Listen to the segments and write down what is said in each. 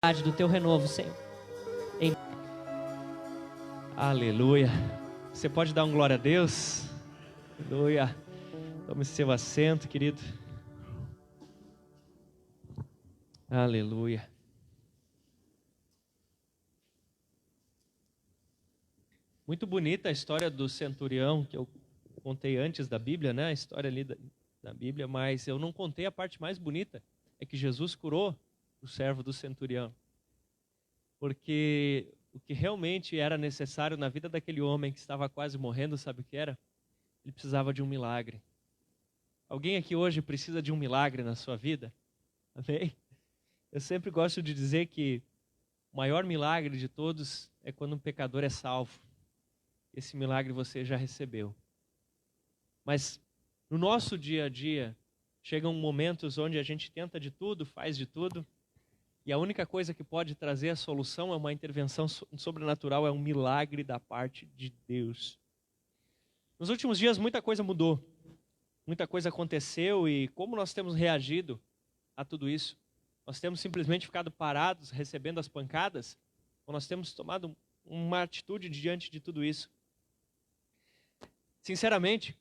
do teu renovo, Senhor. Aleluia. Você pode dar um glória a Deus? Aleluia. Tome seu assento, querido. Aleluia. Muito bonita a história do centurião que eu contei antes da Bíblia, né? A história ali da Bíblia, mas eu não contei a parte mais bonita. É que Jesus curou o servo do centurião. Porque o que realmente era necessário na vida daquele homem que estava quase morrendo, sabe o que era? Ele precisava de um milagre. Alguém aqui hoje precisa de um milagre na sua vida? Amém? Eu sempre gosto de dizer que o maior milagre de todos é quando um pecador é salvo. Esse milagre você já recebeu. Mas no nosso dia a dia, chegam momentos onde a gente tenta de tudo, faz de tudo, e a única coisa que pode trazer a solução é uma intervenção sobrenatural, é um milagre da parte de Deus. Nos últimos dias muita coisa mudou, muita coisa aconteceu, e como nós temos reagido a tudo isso? Nós temos simplesmente ficado parados, recebendo as pancadas, ou nós temos tomado uma atitude diante de tudo isso? Sinceramente,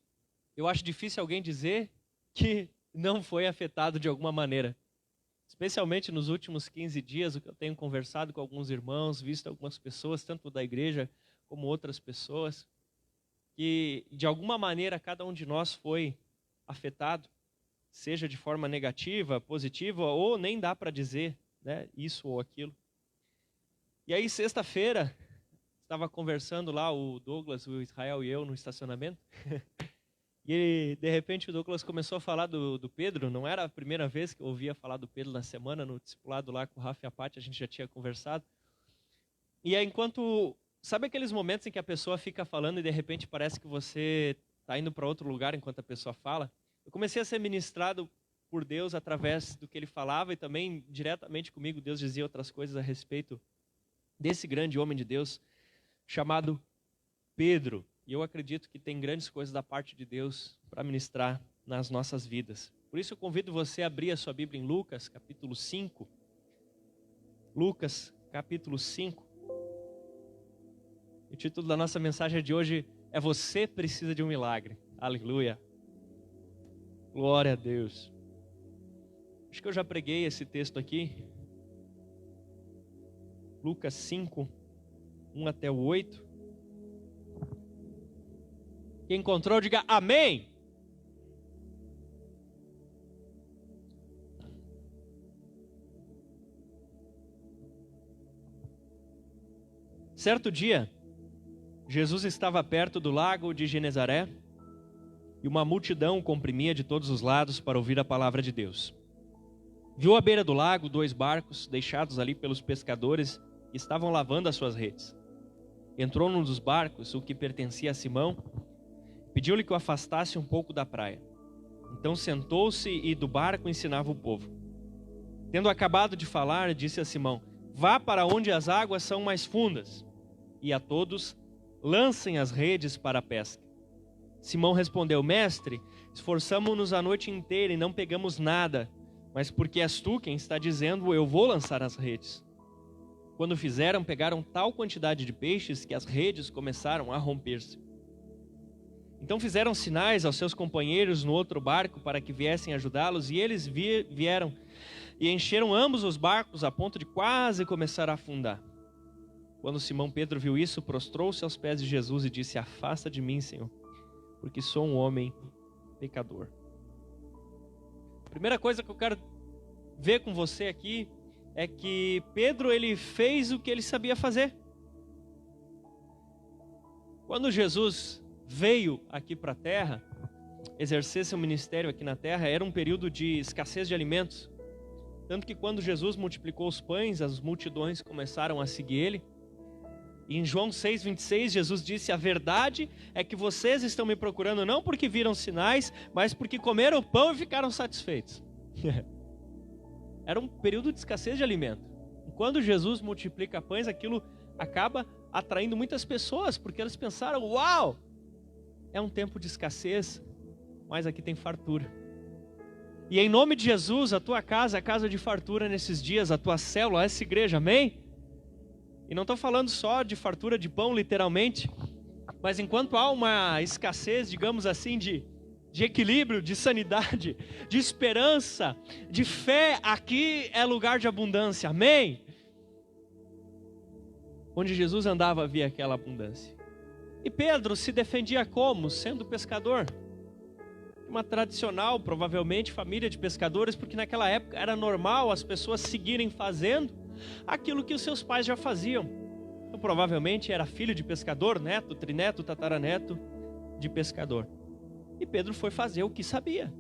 eu acho difícil alguém dizer que não foi afetado de alguma maneira. Especialmente nos últimos 15 dias, o que eu tenho conversado com alguns irmãos, visto algumas pessoas, tanto da igreja como outras pessoas, que de alguma maneira cada um de nós foi afetado, seja de forma negativa, positiva, ou nem dá para dizer, né, isso ou aquilo. E aí, sexta-feira, estava conversando lá, o Douglas, o Israel e eu, no estacionamento, e de repente o Douglas começou a falar do Pedro. Não era a primeira vez que eu ouvia falar do Pedro na semana, no discipulado lá com o Rafa e a Paty, a gente já tinha conversado. E aí, sabe aqueles momentos em que a pessoa fica falando e de repente parece que você está indo para outro lugar enquanto a pessoa fala? Eu comecei a ser ministrado por Deus através do que ele falava, e também diretamente comigo Deus dizia outras coisas a respeito desse grande homem de Deus chamado Pedro. E eu acredito que tem grandes coisas da parte de Deus para ministrar nas nossas vidas. Por isso eu convido você a abrir a sua Bíblia em Lucas, capítulo 5. Lucas, capítulo 5. O título da nossa mensagem de hoje é Você Precisa de um Milagre. Aleluia. Glória a Deus. Acho que eu já preguei esse texto aqui. Lucas 5, 1 até o 8. Quem encontrou, diga amém. Certo dia, Jesus estava perto do lago de Genezaré e uma multidão o comprimia de todos os lados para ouvir a palavra de Deus. Viu à beira do lago 2 barcos deixados ali pelos pescadores que estavam lavando as suas redes. Entrou num dos barcos, o que pertencia a Simão, pediu-lhe que o afastasse um pouco da praia. Então sentou-se e do barco ensinava o povo. Tendo acabado de falar, disse a Simão: vá para onde as águas são mais fundas, e a todos lancem as redes para a pesca. Simão respondeu: mestre, esforçamo-nos a noite inteira e não pegamos nada, mas porque és tu quem está dizendo, eu vou lançar as redes. Quando fizeram, pegaram tal quantidade de peixes que as redes começaram a romper-se. Então fizeram sinais aos seus companheiros no outro barco para que viessem ajudá-los, e eles vieram e encheram ambos os barcos a ponto de quase começar a afundar. Quando Simão Pedro viu isso, prostrou-se aos pés de Jesus e disse: afasta de mim, Senhor, porque sou um homem pecador. A primeira coisa que eu quero ver com você aqui é que Pedro, ele fez o que ele sabia fazer. Quando Jesus veio aqui para a terra, exercer seu ministério aqui na terra, era um período de escassez de alimentos. Tanto que quando Jesus multiplicou os pães, as multidões começaram a seguir ele. E em João 6,26, Jesus disse: a verdade é que vocês estão me procurando não porque viram sinais, mas porque comeram o pão e ficaram satisfeitos. Era um período de escassez de alimento. E quando Jesus multiplica pães, aquilo acaba atraindo muitas pessoas, porque elas pensaram: uau! É um tempo de escassez, mas aqui tem fartura. E em nome de Jesus, a tua casa é casa de fartura nesses dias, a tua célula, essa igreja, amém? E não estou falando só de fartura de pão, literalmente, mas enquanto há uma escassez, digamos assim, de equilíbrio, de sanidade, de esperança, de fé, aqui é lugar de abundância, amém? Onde Jesus andava havia aquela abundância. E Pedro se defendia como? Sendo pescador. Uma tradicional, provavelmente, família de pescadores, porque naquela época era normal as pessoas seguirem fazendo aquilo que os seus pais já faziam. Então, provavelmente era filho de pescador, neto, trineto, tataraneto de pescador. E Pedro foi fazer o que sabia,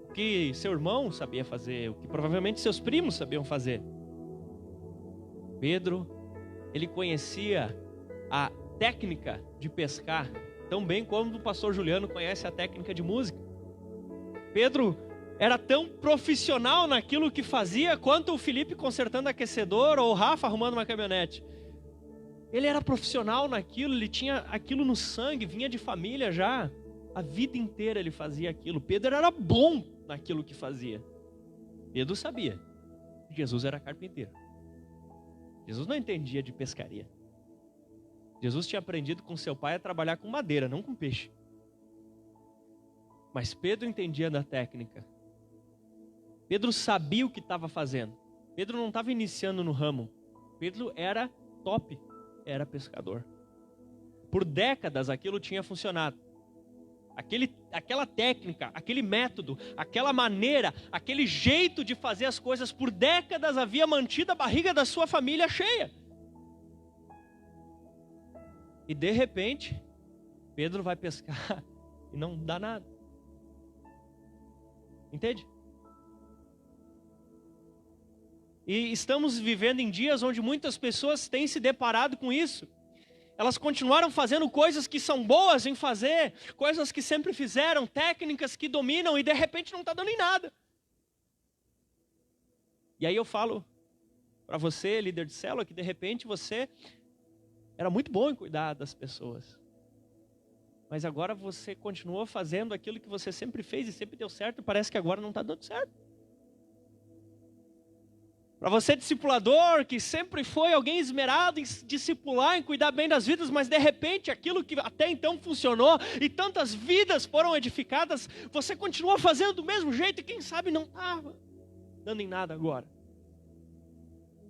o que seu irmão sabia fazer, o que provavelmente seus primos sabiam fazer. Pedro, ele conhecia a técnica de pescar tão bem como o pastor Juliano conhece a técnica de música. Pedro era tão profissional naquilo que fazia quanto o Felipe consertando aquecedor ou o Rafa arrumando uma caminhonete. Ele era profissional naquilo, ele tinha aquilo no sangue, vinha de família já. A vida inteira ele fazia aquilo. Pedro era bom naquilo que fazia. Pedro sabia. Jesus era carpinteiro. Jesus não entendia de pescaria. Jesus tinha aprendido com seu pai a trabalhar com madeira, não com peixe. Mas Pedro entendia da técnica. Pedro sabia o que estava fazendo. Pedro não estava iniciando no ramo. Pedro era top, era pescador. Por décadas aquilo tinha funcionado. Aquela técnica, aquele método, aquela maneira, aquele jeito de fazer as coisas por décadas havia mantido a barriga da sua família cheia. E de repente, Pedro vai pescar e não dá nada. Entende? E estamos vivendo em dias onde muitas pessoas têm se deparado com isso. Elas continuaram fazendo coisas que são boas em fazer, coisas que sempre fizeram, técnicas que dominam e de repente não está dando em nada. E aí eu falo para você, líder de célula, que de repente você era muito bom em cuidar das pessoas. Mas agora você continuou fazendo aquilo que você sempre fez e sempre deu certo e parece que agora não está dando certo. Para você, discipulador, que sempre foi alguém esmerado em discipular, em cuidar bem das vidas, mas de repente aquilo que até então funcionou e tantas vidas foram edificadas, você continua fazendo do mesmo jeito e quem sabe não estava dando em nada agora.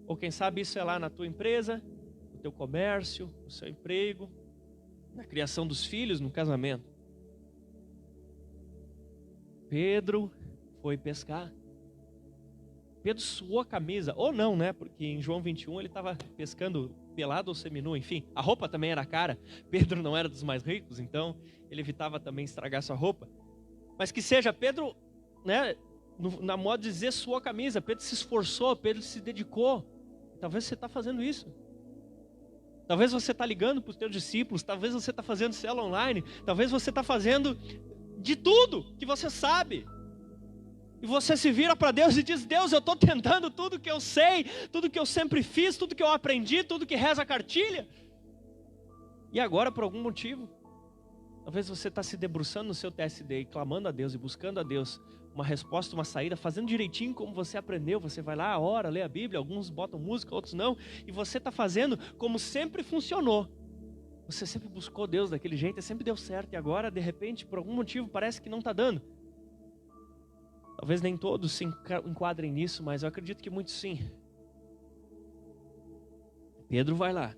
Ou quem sabe isso é lá na tua empresa, no teu comércio, no seu emprego, na criação dos filhos, no casamento. Pedro foi pescar. Pedro suou a camisa, ou não, né? Porque em João 21 ele estava pescando pelado ou seminu, enfim. A roupa também era cara. Pedro não era dos mais ricos, então ele evitava também estragar sua roupa. Mas que seja, Pedro, né? Na moda de dizer, suou a camisa. Pedro se esforçou, Pedro se dedicou. Talvez você está fazendo isso. Talvez você está ligando para os teus discípulos, talvez você está fazendo célula online, talvez você está fazendo de tudo que você sabe. E você se vira para Deus e diz, Deus, eu estou tentando tudo que eu sei, tudo que eu sempre fiz, tudo que eu aprendi, tudo que reza a cartilha. E agora, por algum motivo, talvez você está se debruçando no seu TSD e clamando a Deus e buscando a Deus uma resposta, uma saída, fazendo direitinho como você aprendeu. Você vai lá, ora, lê a Bíblia, alguns botam música, outros não. E você está fazendo como sempre funcionou. Você sempre buscou Deus daquele jeito e sempre deu certo. E agora, de repente, por algum motivo, parece que não está dando. Talvez nem todos se enquadrem nisso, mas eu acredito que muitos sim. Pedro vai lá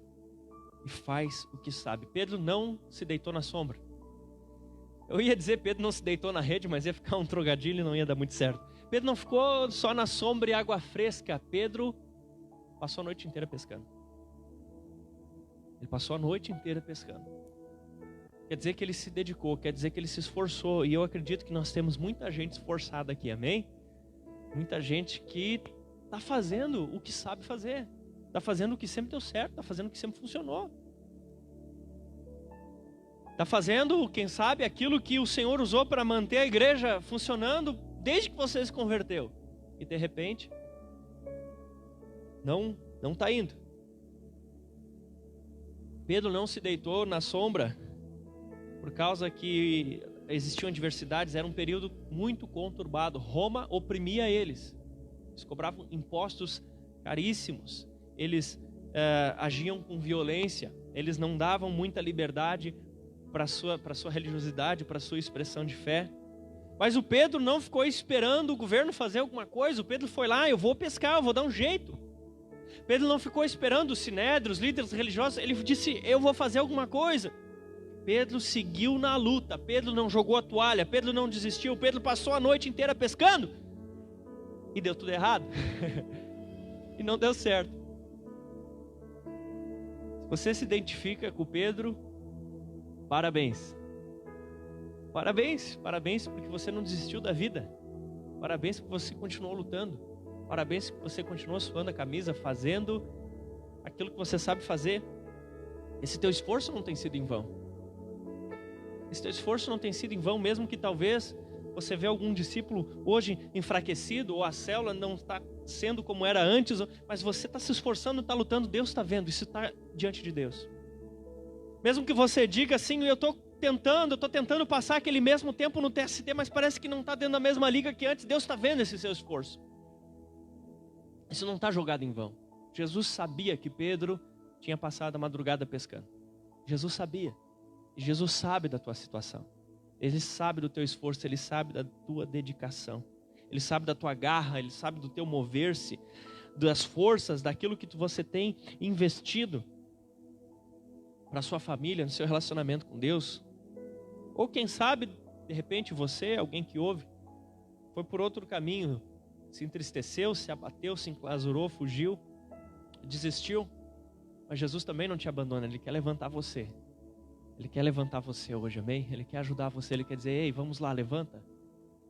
e faz o que sabe. Pedro não se deitou na sombra. Eu ia dizer Pedro não se deitou na rede, mas ia ficar um trocadilho e não ia dar muito certo. Pedro não ficou só na sombra e água fresca. Pedro passou a noite inteira pescando. Ele passou a noite inteira pescando. Quer dizer que ele se dedicou, quer dizer que ele se esforçou. E eu acredito que nós temos muita gente esforçada aqui, amém? Muita gente que está fazendo o que sabe fazer. Está fazendo o que sempre deu certo, está fazendo o que sempre funcionou. Está fazendo, quem sabe, aquilo que o Senhor usou para manter a igreja funcionando desde que você se converteu. E de repente, não está indo. Pedro não se deitou na sombra por causa que existiam adversidades, era um período muito conturbado. Roma oprimia eles. Eles cobravam impostos caríssimos. Eles agiam com violência. Eles não davam muita liberdade para a sua religiosidade, para a sua expressão de fé. Mas o Pedro não ficou esperando o governo fazer alguma coisa. O Pedro foi lá, eu vou pescar, eu vou dar um jeito. Pedro não ficou esperando o sinédrio, os líderes religiosos. Ele disse, eu vou fazer alguma coisa. Pedro seguiu na luta. Pedro não jogou a toalha. Pedro não desistiu. Pedro passou a noite inteira pescando. E deu tudo errado. E não deu certo. Se você se identifica com o Pedro, parabéns. Parabéns, parabéns porque você não desistiu da vida. Parabéns porque você continuou lutando. Parabéns porque você continuou suando a camisa, fazendo aquilo que você sabe fazer. Esse teu esforço não tem sido em vão. Esse teu esforço não tem sido em vão, mesmo que talvez você vê algum discípulo hoje enfraquecido, ou a célula não está sendo como era antes, mas você está se esforçando, está lutando, Deus está vendo, isso está diante de Deus. Mesmo que você diga assim, eu estou tentando passar aquele mesmo tempo no TST, mas parece que não está dentro da mesma liga que antes, Deus está vendo esse seu esforço. Isso não está jogado em vão. Jesus sabia que Pedro tinha passado a madrugada pescando. Jesus sabia. E Jesus sabe da tua situação. Ele sabe do teu esforço, Ele sabe da tua dedicação. Ele sabe da tua garra, Ele sabe do teu mover-se, das forças, daquilo que você tem investido para a sua família, no seu relacionamento com Deus. Ou quem sabe, de repente você, alguém que ouve, foi por outro caminho, se entristeceu, se abateu, se enclausurou, fugiu, desistiu. Mas Jesus também não te abandona, Ele quer levantar você. Ele quer levantar você hoje, amém? Ele quer ajudar você, Ele quer dizer, ei, vamos lá, levanta.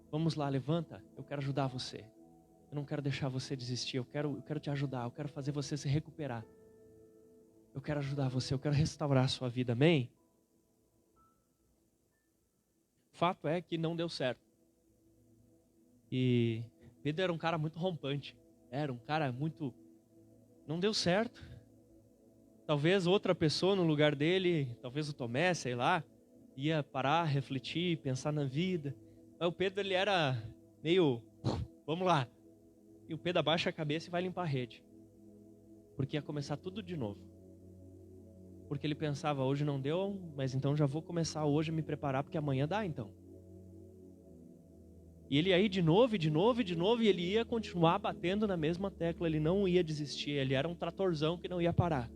Vamos lá, levanta. Eu quero ajudar você. Eu não quero deixar você desistir, eu quero te ajudar, eu quero fazer você se recuperar. Eu quero ajudar você, eu quero restaurar a sua vida, amém? Fato é que não deu certo. E Pedro era um cara muito rompante. Era um cara muito... Não deu certo. Talvez outra pessoa no lugar dele, talvez o Tomé, sei lá, ia parar, refletir, pensar na vida. Mas o Pedro, ele era meio... Vamos lá. E o Pedro abaixa a cabeça e vai limpar a rede. Porque ia começar tudo de novo. Porque ele pensava, hoje não deu, mas então já vou começar hoje a me preparar, porque amanhã dá então. E ele ia ir de novo, e ele ia continuar batendo na mesma tecla, ele não ia desistir, ele era um tratorzão que não ia parar.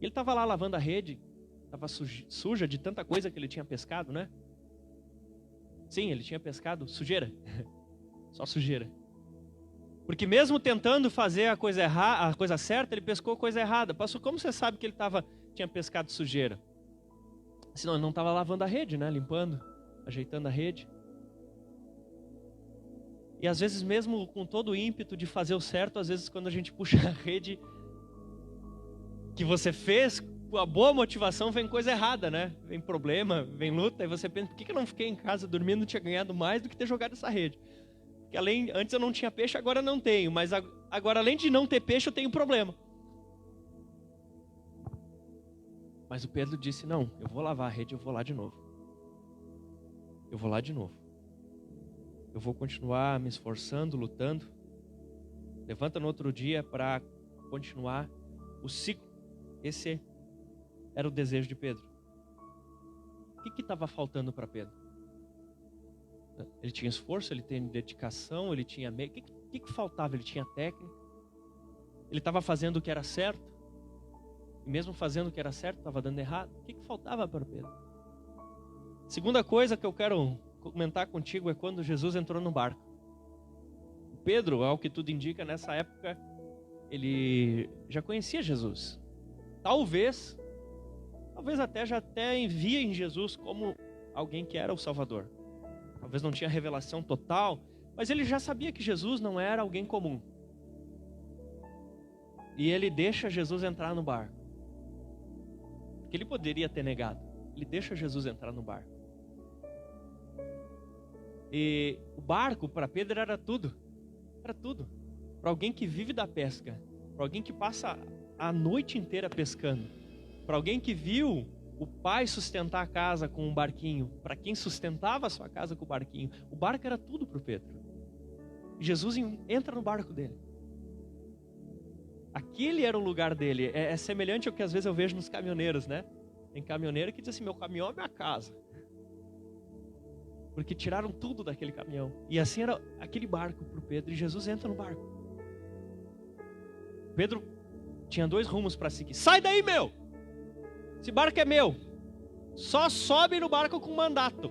Ele estava lá lavando a rede, estava suja de tanta coisa que ele tinha pescado, né? Sim, ele tinha pescado sujeira, só sujeira. Porque mesmo tentando fazer a coisa certa, ele pescou a coisa errada. Pastor, como você sabe que ele tinha pescado sujeira? Senão ele não estava lavando a rede, né? Limpando, ajeitando a rede. E às vezes mesmo com todo o ímpeto de fazer o certo, às vezes quando a gente puxa a rede que você fez, com a boa motivação, vem coisa errada, né? Vem problema, vem luta, e você pensa, por que eu não fiquei em casa dormindo, tinha ganhado mais do que ter jogado essa rede? Porque antes eu não tinha peixe, agora não tenho. Mas agora, além de não ter peixe, eu tenho problema. Mas o Pedro disse, não, eu vou lavar a rede, eu vou lá de novo. Eu vou lá de novo. Eu vou continuar me esforçando, lutando. Levanta no outro dia para continuar o ciclo. Esse era o desejo de Pedro. O que estava faltando para Pedro? Ele tinha esforço, ele tinha dedicação, ele tinha meio. O que faltava? Ele tinha técnica. Ele estava fazendo o que era certo. E mesmo fazendo o que era certo, estava dando errado. O que faltava para Pedro? Segunda coisa que eu quero comentar contigo é quando Jesus entrou no barco. Pedro, ao que tudo indica, nessa época, ele já conhecia Jesus. Talvez até já via em Jesus como alguém que era o Salvador. Talvez não tinha revelação total, mas ele já sabia que Jesus não era alguém comum. E ele deixa Jesus entrar no barco. Porque ele poderia ter negado. Ele deixa Jesus entrar no barco. E o barco para Pedro era tudo. Era tudo. Para alguém que vive da pesca, para alguém que passa a noite inteira pescando, para alguém que viu o pai sustentar a casa com um barquinho, para quem sustentava a sua casa com o barquinho. O barco era tudo para o Pedro. E Jesus entra no barco dele. Aquele era o lugar dele. É semelhante ao que às vezes eu vejo nos caminhoneiros, né? Tem caminhoneiro que diz assim, meu caminhão é minha casa. Porque tiraram tudo daquele caminhão. E assim era aquele barco para o Pedro. E Jesus entra no barco. Pedro tinha 2 rumos para seguir. Sai daí, meu! Esse barco é meu. Só sobe no barco com mandato.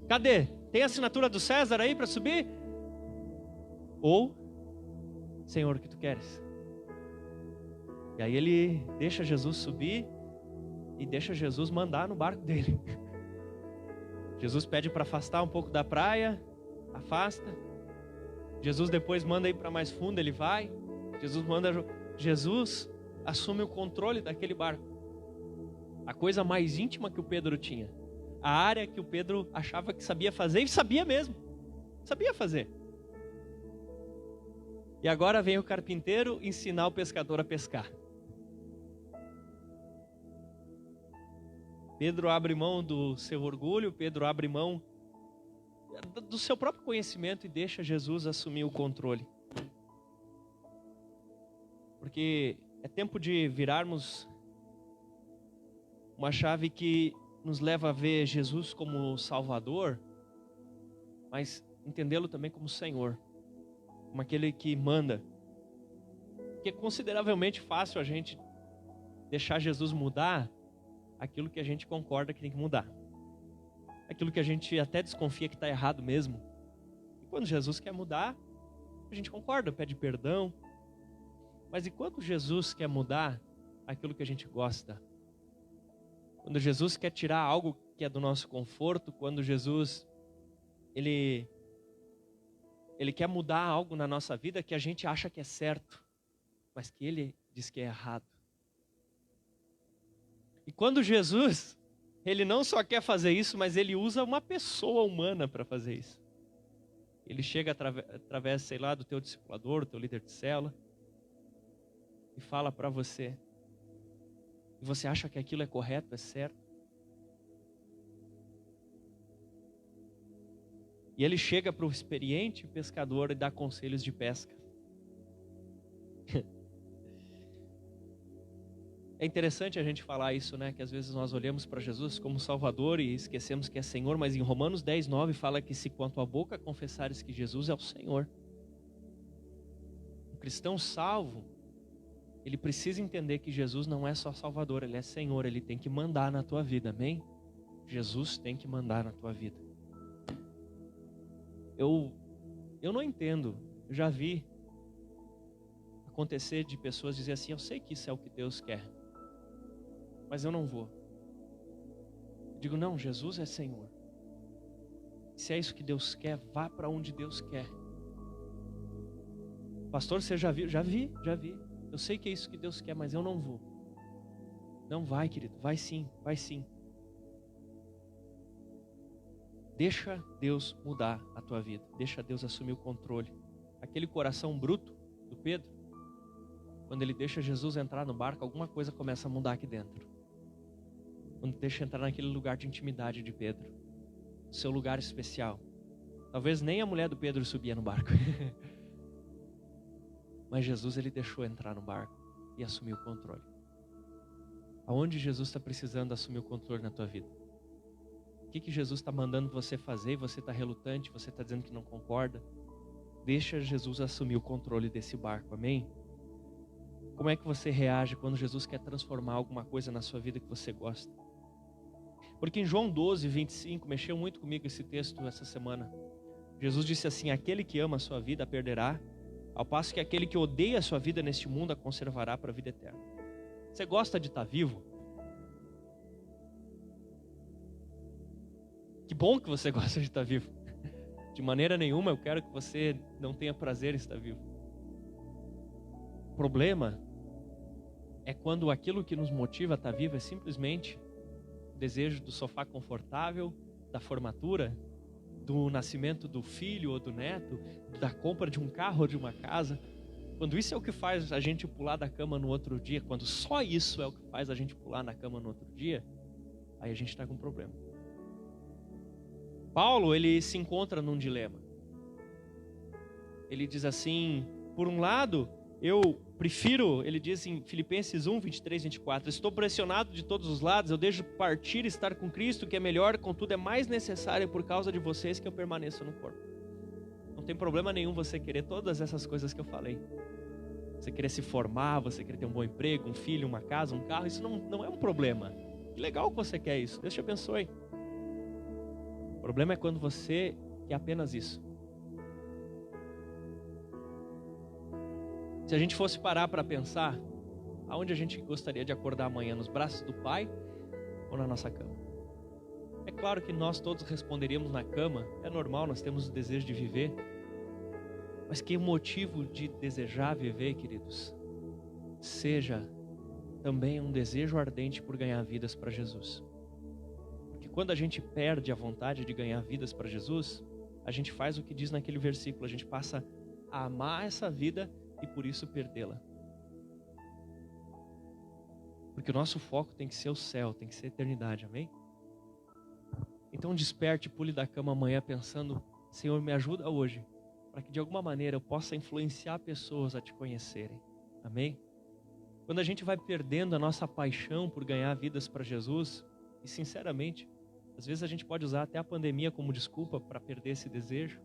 Cadê? Tem a assinatura do César aí para subir? Ou, Senhor, o que tu queres? E aí ele deixa Jesus subir e deixa Jesus mandar no barco dele. Jesus pede para afastar um pouco da praia, afasta. Jesus depois manda ir para mais fundo, ele vai. Jesus assume o controle daquele barco. A coisa mais íntima que o Pedro tinha. A área que o Pedro achava que sabia fazer, e sabia mesmo. Sabia fazer. E agora vem o carpinteiro ensinar o pescador a pescar. Pedro abre mão do seu orgulho, Pedro abre mão do seu próprio conhecimento e deixa Jesus assumir o controle. Porque é tempo de virarmos uma chave que nos leva a ver Jesus como Salvador, mas entendê-lo também como Senhor, como aquele que manda. Porque é consideravelmente fácil a gente deixar Jesus mudar aquilo que a gente concorda que tem que mudar. Aquilo que a gente até desconfia que está errado mesmo. E quando Jesus quer mudar, a gente concorda, pede perdão. Mas e quando Jesus quer mudar aquilo que a gente gosta? Quando Jesus quer tirar algo que é do nosso conforto, quando Jesus ele quer mudar algo na nossa vida que a gente acha que é certo, mas que ele diz que é errado. E quando Jesus, ele não só quer fazer isso, mas ele usa uma pessoa humana para fazer isso. Ele chega através, sei lá, do teu discipulador, do teu líder de célula, e fala para você. E você acha que aquilo é correto, é certo? E ele chega para o experiente pescador e dá conselhos de pesca. É interessante a gente falar isso, né? Que às vezes nós olhamos para Jesus como Salvador e esquecemos que é Senhor, mas em Romanos 10:9 fala que se quanto à boca confessares que Jesus é o Senhor. Um cristão salvo, ele precisa entender que Jesus não é só Salvador, ele é Senhor, ele tem que mandar na tua vida, amém? Jesus tem que mandar na tua vida. Eu não entendo, eu já vi acontecer de pessoas dizer assim, eu sei que isso é o que Deus quer, mas eu não vou. Eu digo, não, Jesus é Senhor. Se é isso que Deus quer, vá para onde Deus quer. Pastor, você já viu? Já vi. Eu sei que é isso que Deus quer, mas eu não vou. Não vai, querido, vai sim. Deixa Deus mudar a tua vida. Deixa Deus assumir o controle. Aquele coração bruto do Pedro, quando ele deixa Jesus entrar no barco, alguma coisa começa a mudar aqui dentro. Quando deixa entrar naquele lugar de intimidade de Pedro, seu lugar especial. Talvez nem a mulher do Pedro subia no barco. Mas Jesus, ele deixou entrar no barco e assumiu o controle. Aonde Jesus está precisando assumir o controle na tua vida? O que Jesus está mandando você fazer e você está relutante, você está dizendo que não concorda? Deixa Jesus assumir o controle desse barco, amém? Como é que você reage quando Jesus quer transformar alguma coisa na sua vida que você gosta? Porque em João 12:25, mexeu muito comigo esse texto essa semana. Jesus disse assim, aquele que ama a sua vida a perderá, ao passo que aquele que odeia a sua vida neste mundo a conservará para a vida eterna. Você gosta de estar vivo? Que bom que você gosta de estar vivo. De maneira nenhuma eu quero que você não tenha prazer em estar vivo. O problema é quando aquilo que nos motiva a estar vivo é simplesmente o desejo do sofá confortável, da formatura, do nascimento do filho ou do neto, da compra de um carro ou de uma casa. quando isso é o que faz a gente pular da cama no outro dia, quando só isso é o que faz a gente pular na cama no outro dia, aí a gente está com um problema. Paulo, ele se encontra num dilema. Ele diz assim, por um lado, eu prefiro, ele diz em Filipenses 1, 23, 24, estou pressionado de todos os lados, eu deixo partir e estar com Cristo, que é melhor, contudo é mais necessário por causa de vocês que eu permaneça no corpo. Não tem problema nenhum você querer todas essas coisas que eu falei. Você querer se formar, você querer ter um bom emprego, um filho, uma casa, um carro, isso não é um problema. Que legal que você quer isso, Deus te abençoe. O problema é quando você quer apenas isso. Se a gente fosse parar para pensar, aonde a gente gostaria de acordar amanhã? Nos braços do Pai ou na nossa cama? É claro que nós todos responderíamos na cama, é normal, nós temos o desejo de viver. Mas que o motivo de desejar viver, queridos, seja também um desejo ardente por ganhar vidas para Jesus. Porque quando a gente perde a vontade de ganhar vidas para Jesus, a gente faz o que diz naquele versículo, a gente passa a amar essa vida e por isso perdê-la. Porque o nosso foco tem que ser o céu, tem que ser a eternidade, amém? Então desperte, pule da cama amanhã pensando, Senhor, me ajuda hoje, para que de alguma maneira eu possa influenciar pessoas a te conhecerem, amém? Quando a gente vai perdendo a nossa paixão por ganhar vidas para Jesus, e sinceramente, às vezes a gente pode usar até a pandemia como desculpa para perder esse desejo,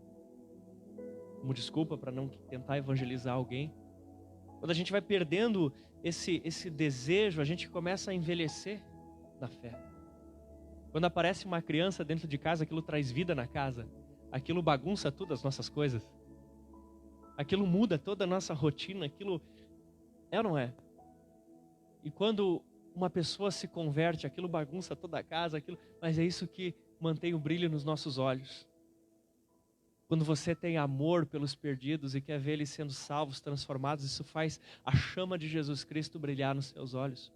como desculpa para não tentar evangelizar alguém. Quando a gente vai perdendo esse desejo, a gente começa a envelhecer na fé. Quando aparece uma criança dentro de casa, aquilo traz vida na casa, aquilo bagunça todas as nossas coisas, aquilo muda toda a nossa rotina, aquilo é ou não é? E quando uma pessoa se converte, aquilo bagunça toda a casa, mas é isso que mantém o brilho nos nossos olhos. Quando você tem amor pelos perdidos e quer ver eles sendo salvos, transformados, isso faz a chama de Jesus Cristo brilhar nos seus olhos.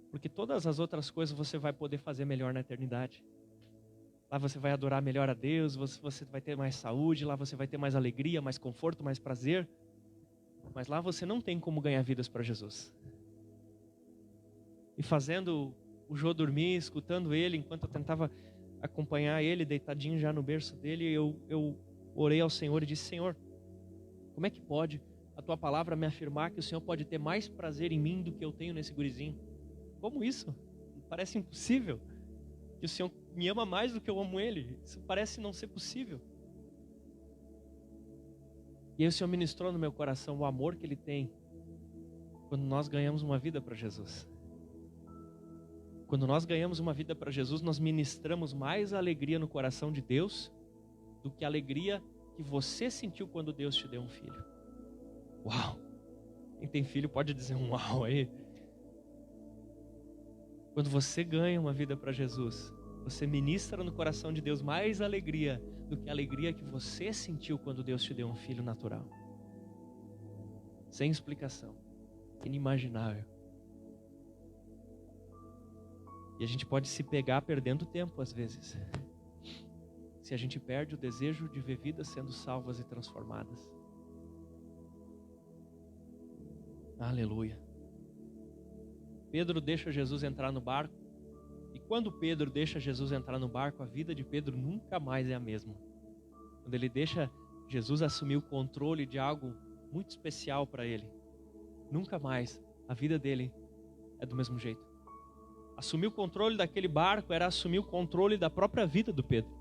Porque todas as outras coisas você vai poder fazer melhor na eternidade. Lá você vai adorar melhor a Deus, você vai ter mais saúde, lá você vai ter mais alegria, mais conforto, mais prazer. Mas lá você não tem como ganhar vidas para Jesus. E fazendo o Jô dormir, escutando ele, enquanto eu tentava acompanhar ele, deitadinho já no berço dele, eu orei ao Senhor e disse, Senhor, como é que pode a tua palavra me afirmar que o Senhor pode ter mais prazer em mim do que eu tenho nesse gurizinho? Como isso? Parece impossível. Que o Senhor me ama mais do que eu amo ele. Isso parece não ser possível. E aí o Senhor ministrou no meu coração o amor que ele tem quando nós ganhamos uma vida para Jesus. Quando nós ganhamos uma vida para Jesus, nós ministramos mais alegria no coração de Deus do que a alegria que você sentiu quando Deus te deu um filho. Uau! Quem tem filho pode dizer um uau aí. Quando você ganha uma vida para Jesus, você ministra no coração de Deus mais alegria do que a alegria que você sentiu quando Deus te deu um filho natural. Sem explicação. Inimaginável. E a gente pode se pegar perdendo tempo às vezes. Se a gente perde o desejo de ver vidas sendo salvas e transformadas. Aleluia. Pedro deixa Jesus entrar no barco. E quando Pedro deixa Jesus entrar no barco, a vida de Pedro nunca mais é a mesma. Quando ele deixa Jesus assumir o controle de algo muito especial para ele, nunca mais a vida dele é do mesmo jeito. Assumir o controle daquele barco era assumir o controle da própria vida do Pedro.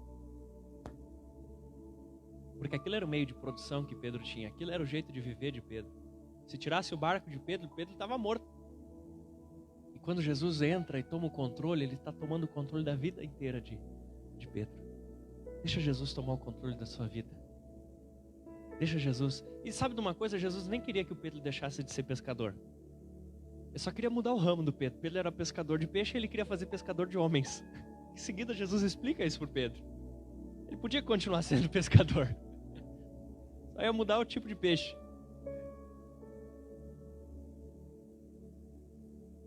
Porque aquilo era o meio de produção que Pedro tinha. Aquilo era o jeito de viver de Pedro. Se tirasse o barco de Pedro, Pedro estava morto. E quando Jesus entra e toma o controle, ele está tomando o controle da vida inteira de Pedro. Deixa Jesus tomar o controle da sua vida. Deixa Jesus. E sabe de uma coisa? Jesus nem queria que o Pedro deixasse de ser pescador. Ele só queria mudar o ramo do Pedro. Pedro era pescador de peixe e ele queria fazer pescador de homens. Em seguida, Jesus explica isso para Pedro. Ele podia continuar sendo pescador. Só ia mudar o tipo de peixe.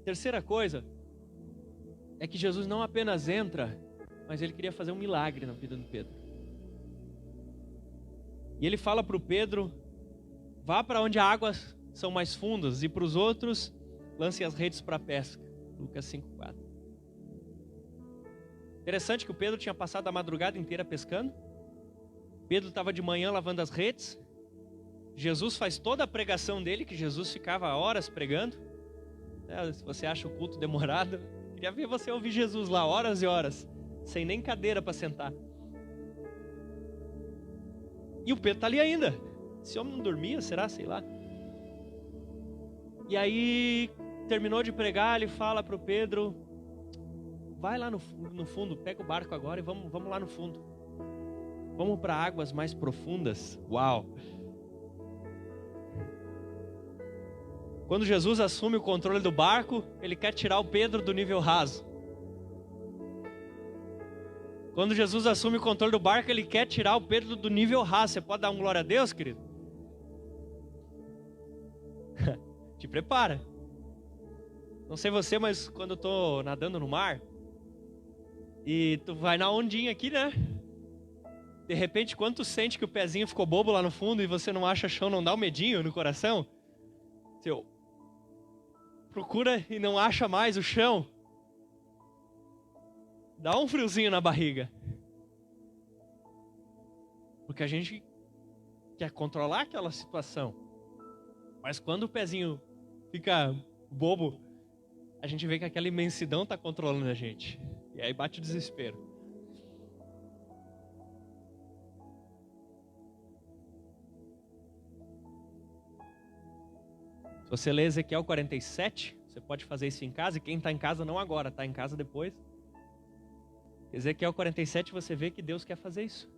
Terceira coisa é que Jesus não apenas entra, mas ele queria fazer um milagre na vida do Pedro. E ele fala para o Pedro, vá para onde as águas são mais fundas, e para os outros, lance as redes para a pesca. Lucas 5:4. Interessante que o Pedro tinha passado a madrugada inteira pescando. Pedro estava de manhã lavando as redes. Jesus faz toda a pregação dele, que Jesus ficava horas pregando. Se você acha o culto demorado, queria ver você ouvir Jesus lá horas e horas, sem nem cadeira para sentar. E o Pedro está ali ainda. Esse homem não dormia, será? Sei lá. E aí, terminou de pregar, ele fala para o Pedro: vai lá no fundo, pega o barco agora e vamos lá no fundo. Vamos para águas mais profundas. Uau! Quando Jesus assume o controle do barco, ele quer tirar o Pedro do nível raso. Quando Jesus assume o controle do barco, ele quer tirar o Pedro do nível raso. Você pode dar um glória a Deus, querido? Te prepara. Não sei você, mas quando eu tô nadando no mar, e tu vai na ondinha aqui, né? De repente, quando tu sente que o pezinho ficou bobo lá no fundo e você não acha chão, não dá um medinho no coração? Você procura e não acha mais o chão. Dá um friozinho na barriga. Porque a gente quer controlar aquela situação. Mas quando o pezinho fica bobo, a gente vê que aquela imensidão está controlando a gente. E aí bate o desespero. Se você ler Ezequiel 47, você pode fazer isso em casa. E quem está em casa, não agora, está em casa depois. Ezequiel 47, você vê que Deus quer fazer isso.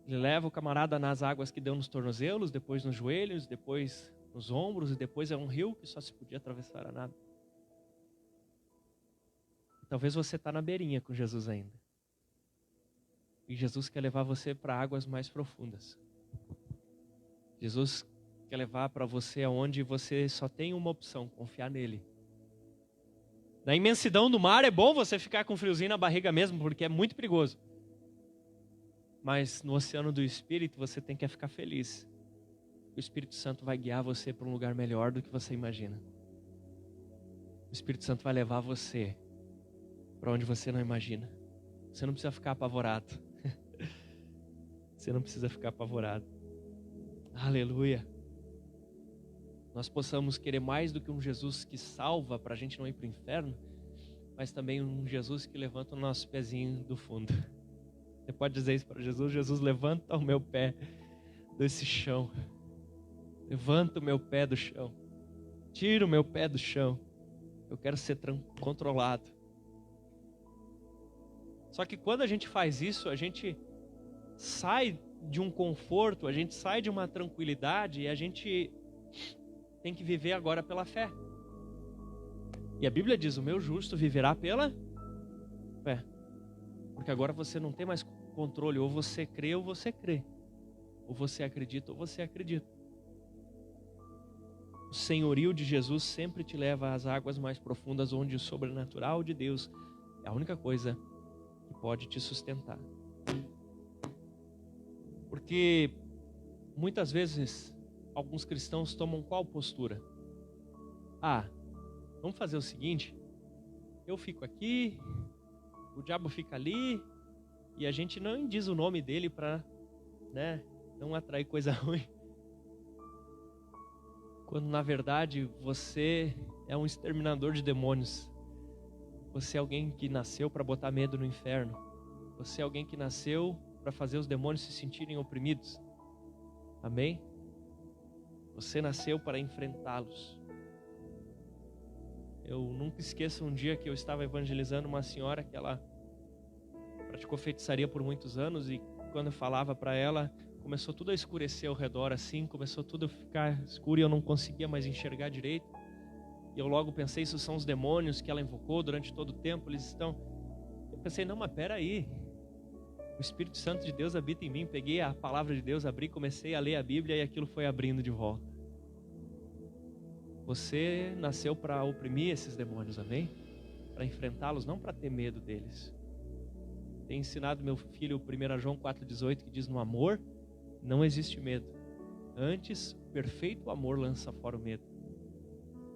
Ele leva o camarada nas águas que deu nos tornozelos, depois nos joelhos, depois nos ombros, e depois é um rio que só se podia atravessar a nada. Talvez você está na beirinha com Jesus ainda. E Jesus quer levar você para águas mais profundas. Jesus quer levar para você aonde você só tem uma opção: confiar nele. Na imensidão do mar é bom você ficar com friozinho na barriga mesmo, porque é muito perigoso. Mas no oceano do Espírito você tem que ficar feliz. O Espírito Santo vai guiar você para um lugar melhor do que você imagina. O Espírito Santo vai levar você para onde você não imagina. Você não precisa ficar apavorado. Você não precisa ficar apavorado. Aleluia. Nós possamos querer mais do que um Jesus que salva para a gente não ir para o inferno, mas também um Jesus que levanta o nosso pezinho do fundo. Você pode dizer isso para Jesus: Jesus, levanta o meu pé desse chão. Levanta o meu pé do chão. Tira o meu pé do chão. Eu quero ser controlado. Só que quando a gente faz isso, a gente sai de um conforto, a gente sai de uma tranquilidade e a gente tem que viver agora pela fé. E a Bíblia diz: o meu justo viverá pela fé. Porque agora você não tem mais controle, ou você crê ou você crê. Ou você acredita ou você acredita. O senhorio de Jesus sempre te leva às águas mais profundas, onde o sobrenatural de Deus é a única coisa que pode te sustentar. Porque muitas vezes alguns cristãos tomam qual postura? Vamos fazer o seguinte: eu fico aqui, o diabo fica ali, e a gente não diz o nome dele para, não atrair coisa ruim. Quando na verdade você é um exterminador de demônios. Você é alguém que nasceu para botar medo no inferno. Você é alguém que nasceu para fazer os demônios se sentirem oprimidos. Amém? Você nasceu para enfrentá-los. Eu nunca esqueço um dia que eu estava evangelizando uma senhora que ela praticou feitiçaria por muitos anos, e quando eu falava para ela, começou tudo a escurecer ao redor assim, começou tudo a ficar escuro e eu não conseguia mais enxergar direito. E eu logo pensei: isso são os demônios que ela invocou durante todo o tempo, eles estão... Eu pensei: não, mas peraí, o Espírito Santo de Deus habita em mim. Peguei a palavra de Deus, abri, comecei a ler a Bíblia e aquilo foi abrindo de volta. Você nasceu para oprimir esses demônios, amém? Para enfrentá-los, não para ter medo deles. Tenho ensinado meu filho 1 João 4,18, que diz: no amor não existe medo. Antes, o perfeito amor lança fora o medo.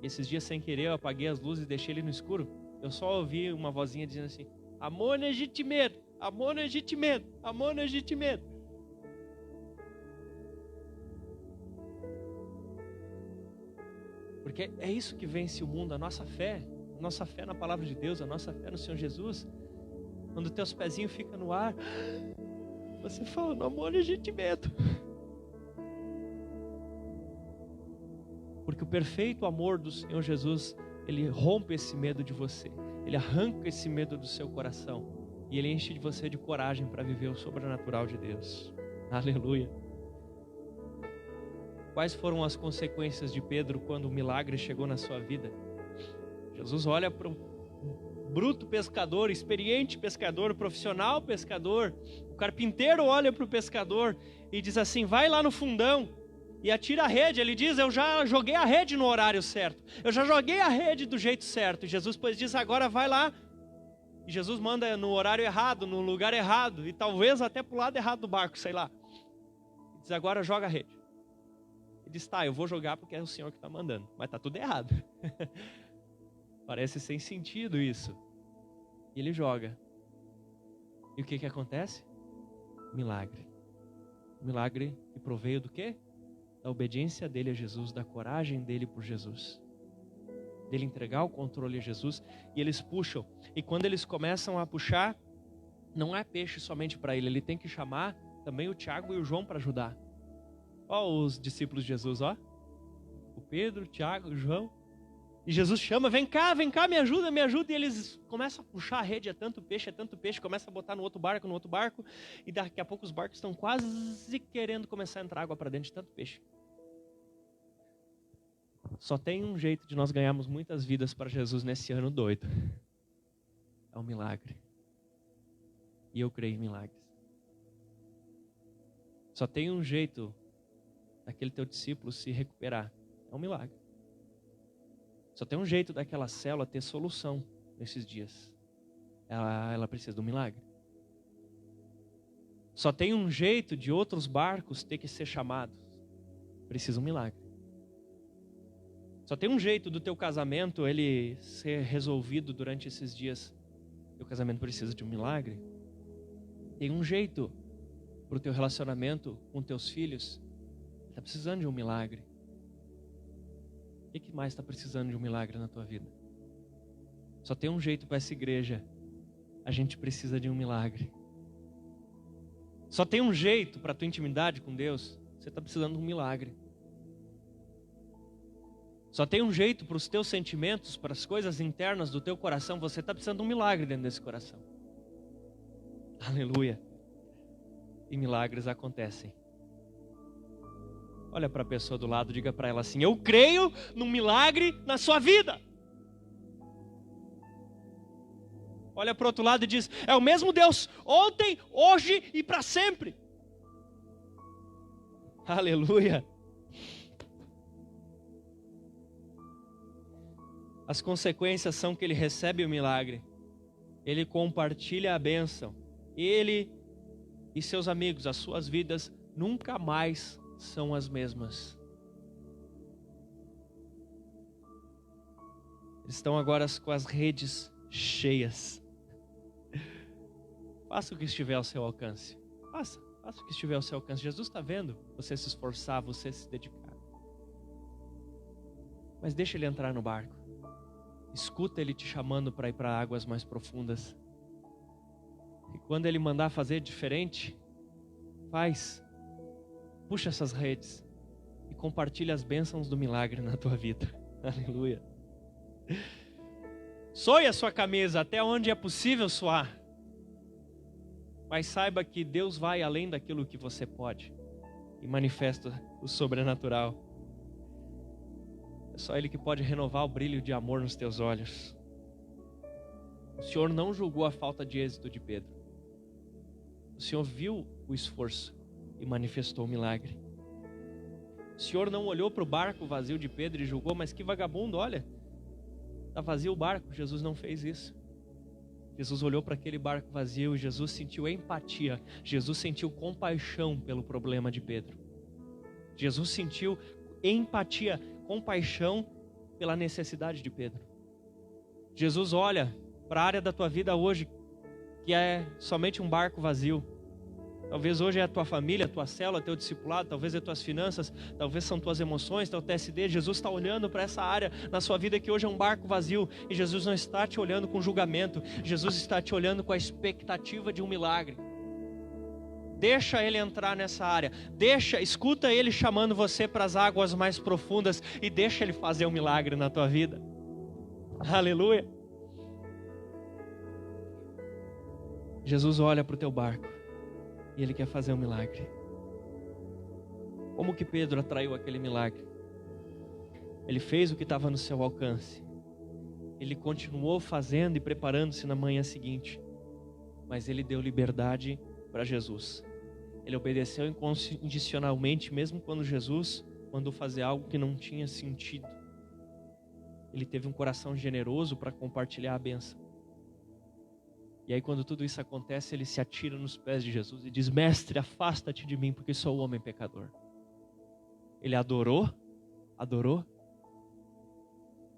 E esses dias, sem querer, eu apaguei as luzes e deixei ele no escuro. Eu só ouvi uma vozinha dizendo assim: amor não existe medo, amor não existe medo, amor não existe medo. Porque é isso que vence o mundo, a nossa fé na palavra de Deus, a nossa fé no Senhor Jesus. Quando teus pezinhos ficam no ar, você fala: no amor não existe medo. Porque o perfeito amor do Senhor Jesus, Ele rompe esse medo de você. Ele arranca esse medo do seu coração. E Ele enche de você de coragem para viver o sobrenatural de Deus. Aleluia. Quais foram as consequências de Pedro quando o milagre chegou na sua vida? Jesus olha para um bruto pescador, experiente pescador, profissional pescador. O carpinteiro olha para o pescador e diz assim: vai lá no fundão e atira a rede. Ele diz: eu já joguei a rede no horário certo, eu já joguei a rede do jeito certo. E Jesus depois diz: agora vai lá. E Jesus manda no horário errado, no lugar errado, e talvez até pro lado errado do barco, sei lá. Ele diz: agora joga a rede. Ele diz: tá, eu vou jogar porque é o Senhor que está mandando, mas tá tudo errado. Parece sem sentido isso. E ele joga. E o que acontece? Milagre. Milagre que proveio do quê? Da obediência dele a Jesus, da coragem dele por Jesus. Dele entregar o controle a Jesus. E eles puxam. E quando eles começam a puxar, não é peixe somente para ele. Ele tem que chamar também o Tiago e o João para ajudar. Ó os discípulos de Jesus, ó. O Pedro, o Tiago, o João. E Jesus chama: vem cá, me ajuda. E eles começam a puxar a rede, é tanto peixe, começam a botar no outro barco. E daqui a pouco os barcos estão quase querendo começar a entrar água para dentro de tanto peixe. Só tem um jeito de nós ganharmos muitas vidas para Jesus nesse ano doido. É um milagre. E eu creio em milagres. Só tem um jeito daquele teu discípulo se recuperar. É um milagre. Só tem um jeito daquela célula ter solução nesses dias. Ela precisa de um milagre. Só tem um jeito de outros barcos ter que ser chamados. Precisa de um milagre. Só tem um jeito do teu casamento ele ser resolvido durante esses dias. Teu casamento precisa de um milagre. Tem um jeito para o teu relacionamento com teus filhos. Está precisando de um milagre. O que mais está precisando de um milagre na tua vida? Só tem um jeito para essa igreja. A gente precisa de um milagre. Só tem um jeito para a tua intimidade com Deus. Você está precisando de um milagre. Só tem um jeito para os teus sentimentos, para as coisas internas do teu coração. Você está precisando de um milagre dentro desse coração. Aleluia. E milagres acontecem. Olha para a pessoa do lado, diga para ela assim: eu creio num milagre na sua vida. Olha para o outro lado e diz: é o mesmo Deus, ontem, hoje e para sempre. Aleluia. As consequências são que ele recebe o milagre, ele compartilha a bênção, ele e seus amigos, as suas vidas nunca mais são as mesmas. Eles estão agora com as redes cheias. Faça o que estiver ao seu alcance. Faça o que estiver ao seu alcance. Jesus está vendo você se esforçar, você se dedicar. Mas deixa ele entrar no barco. Escuta ele te chamando para ir para águas mais profundas. E quando ele mandar fazer diferente, faz. Puxa essas redes e compartilha as bênçãos do milagre na tua vida. Aleluia. Soe a sua camisa até onde é possível soar. Mas saiba que Deus vai além daquilo que você pode e manifesta o sobrenatural. É só Ele que pode renovar o brilho de amor nos teus olhos. O Senhor não julgou a falta de êxito de Pedro. O Senhor viu o esforço e manifestou o milagre. O Senhor não olhou para o barco vazio de Pedro e julgou: mas que vagabundo, olha, está vazio o barco. Jesus não fez isso. Jesus olhou para aquele barco vazio e Jesus sentiu empatia. Jesus sentiu compaixão pelo problema de Pedro. Jesus sentiu empatia, compaixão pela necessidade de Pedro. Jesus olha para a área da tua vida hoje, que é somente um barco vazio. Talvez hoje é a tua família, a tua célula, teu discipulado, talvez é tuas finanças, talvez são tuas emoções, teu TSD. Jesus está olhando para essa área na sua vida que hoje é um barco vazio. E Jesus não está te olhando com julgamento. Jesus está te olhando com a expectativa de um milagre. Deixa Ele entrar nessa área. Escuta Ele chamando você para as águas mais profundas e deixa Ele fazer um milagre na tua vida. Aleluia. Jesus olha para o teu barco e Ele quer fazer um milagre. Como que Pedro atraiu aquele milagre? Ele fez o que estava no seu alcance. Ele continuou fazendo e preparando-se na manhã seguinte. Mas ele deu liberdade para Jesus. Ele obedeceu incondicionalmente, mesmo quando Jesus mandou fazer algo que não tinha sentido. Ele teve um coração generoso para compartilhar a bênção. E aí quando tudo isso acontece, ele se atira nos pés de Jesus e diz: Mestre, afasta-te de mim, porque sou homem pecador. Ele adorou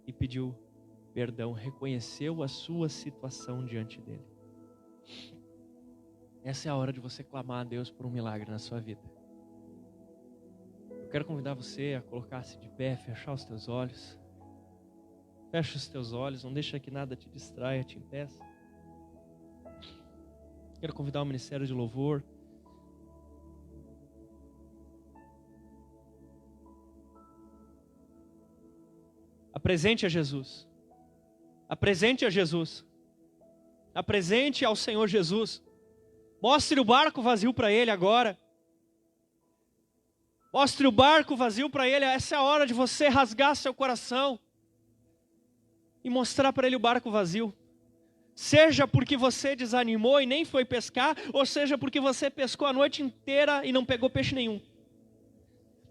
e pediu perdão, reconheceu a sua situação diante dele. Essa é a hora de você clamar a Deus por um milagre na sua vida. Eu quero convidar você a colocar-se de pé, fechar os teus olhos. Fecha os teus olhos, não deixa que nada te distraia, te impeça. Quero convidar o ministério de louvor. Apresente a Jesus. Apresente a Jesus. Apresente ao Senhor Jesus. Mostre o barco vazio para Ele agora. Mostre o barco vazio para Ele. Essa é a hora de você rasgar seu coração e mostrar para Ele o barco vazio. Seja porque você desanimou e nem foi pescar, ou seja porque você pescou a noite inteira e não pegou peixe nenhum.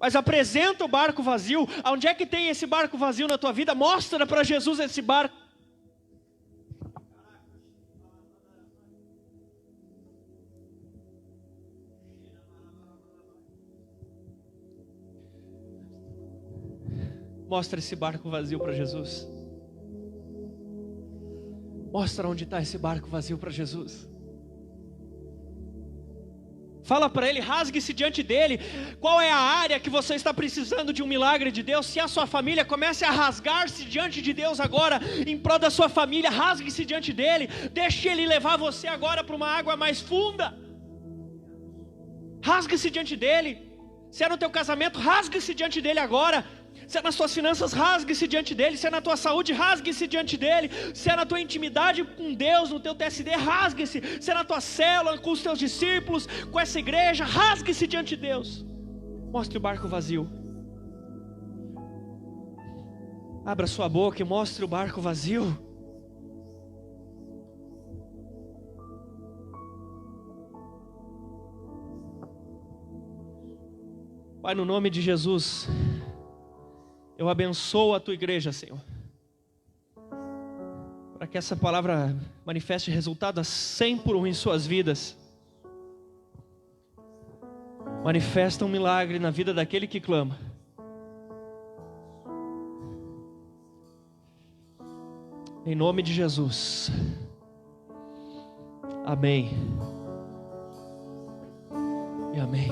Mas apresenta o barco vazio. Onde é que tem esse barco vazio na tua vida? Mostra para Jesus esse barco. Mostra esse barco vazio para Jesus. Mostra onde está esse barco vazio para Jesus. Fala para Ele, rasgue-se diante dEle. Qual é a área que você está precisando de um milagre de Deus? Se a sua família, comece a rasgar-se diante de Deus agora, em prol da sua família, rasgue-se diante dEle. Deixe Ele levar você agora para uma água mais funda. Rasgue-se diante dEle. Se é no teu casamento, rasgue-se diante dEle agora. Se é nas tuas finanças, rasgue-se diante dEle. Se é na tua saúde, rasgue-se diante dEle. Se é na tua intimidade com Deus, no teu TSD, rasgue-se. Se é na tua célula, com os teus discípulos, com essa igreja, rasgue-se diante de Deus. Mostre o barco vazio. Abra sua boca e mostre o barco vazio. Pai, no nome de Jesus, eu abençoo a tua igreja, Senhor, para que essa palavra manifeste resultado a 100% em suas vidas. Manifesta um milagre na vida daquele que clama. Em nome de Jesus. Amém. E amém.